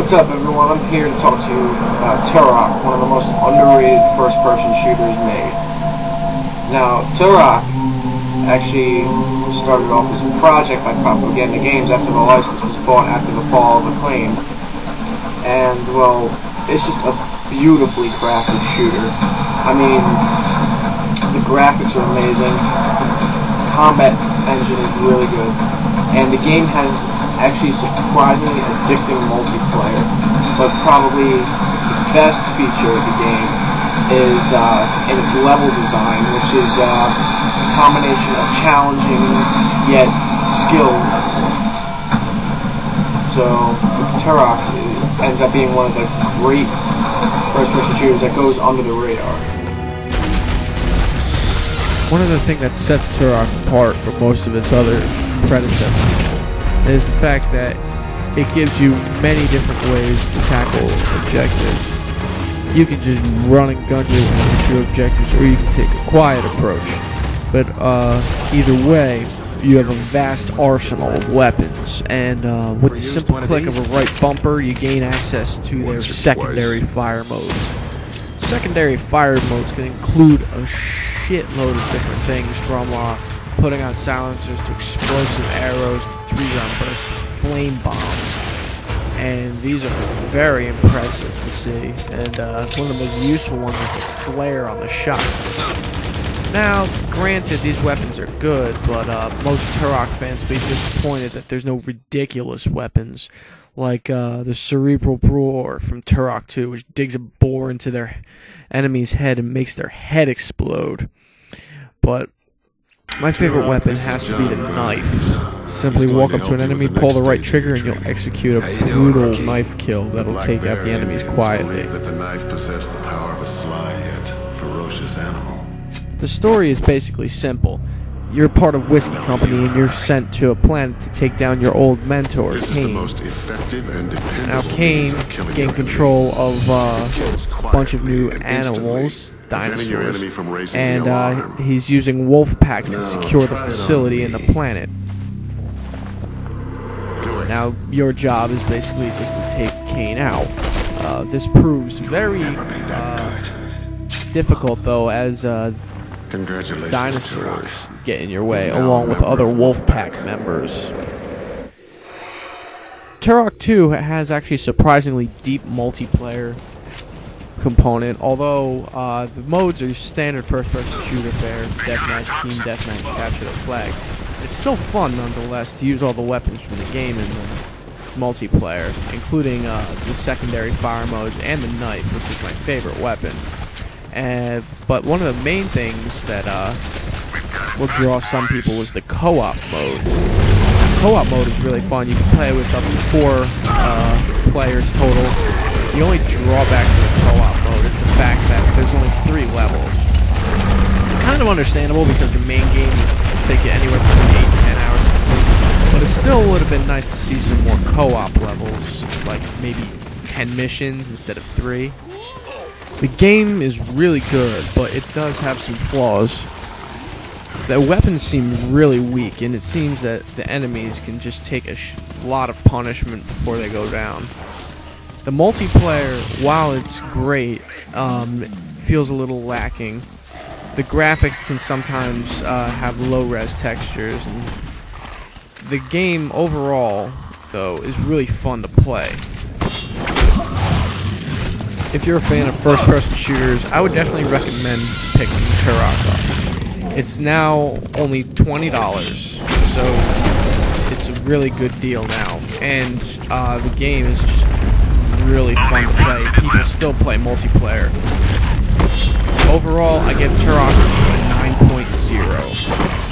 What's up, everyone? I'm here to talk to you about Turok, one of the most underrated first-person shooters made. Now, Turok actually started off as a project by Propaganda Games after the license was bought after the fall of Acclaim. And, well, it's just a beautifully crafted shooter. I mean, the graphics are amazing, the combat engine is really good, and the game has actually surprisingly addicting multiplayer, but probably the best feature of the game is in its level design, which is a combination of challenging yet skilled. So Turok ends up being one of the great first-person shooters that goes under the radar. One of the things that sets Turok apart from most of its other predecessors is the fact that it gives you many different ways to tackle objectives. You can just run and gun your objectives, or you can take a quiet approach. But either way, you have a vast arsenal of weapons, and with the simple click of a right bumper, you gain access to their secondary fire modes. Secondary fire modes can include a shitload of different things, from putting on silencers to explosive arrows to 3-round bursts to flame bombs. And these are very impressive to see. And one of the most useful ones is the flare on the shotgun. Now, granted, these weapons are good, but most Turok fans will be disappointed that there's no ridiculous weapons, like the cerebral bore from Turok 2, which digs a bore into their enemy's head and makes their head explode. But my favorite weapon has to be the knife. Simply walk up to an enemy, pull the right trigger, and you'll execute a brutal knife kill that'll take out the enemies quietly. The knife possessed the power of a sly yet ferocious animal. The story is basically simple. You're part of Whiskey Company, and you're sent to a planet to take down your old mentor, Kane. Now, Kane gained control of a bunch of new animals, dinosaurs, and he's using Wolfpack to secure the facility and the planet. Now, your job is basically just to take Kane out. This proves very difficult, though, as dinosaurs get in your way, along with other Wolfpack members. Turok 2 has actually surprisingly deep multiplayer component, although the modes are standard first-person shooter fare, deathmatch, team deathmatch, capture the flag. It's still fun nonetheless to use all the weapons from the game in the multiplayer, including the secondary fire modes and the knife, which is my favorite weapon. But one of the main things that will draw some people is the co-op mode. Co-op mode is really fun. You can play with up to 4 players total. The only drawback to the co-op mode is the fact that there's only 3 levels. It's kind of understandable because the main game will take you anywhere between 8 and 10 hours to complete. But it still would have been nice to see some more co-op levels, like maybe 10 missions instead of 3. The game is really good, but it does have some flaws. The weapons seem really weak, and it seems that the enemies can just take a lot of punishment before they go down. The multiplayer, while it's great, feels a little lacking. The graphics can sometimes have low-res textures, and the game overall, though, is really fun to play. If you're a fan of first-person shooters, I would definitely recommend picking Turok up. It's now only $20, so it's a really good deal now. And the game is just really fun to play. People still play multiplayer. Overall, I give Turok a 9.0.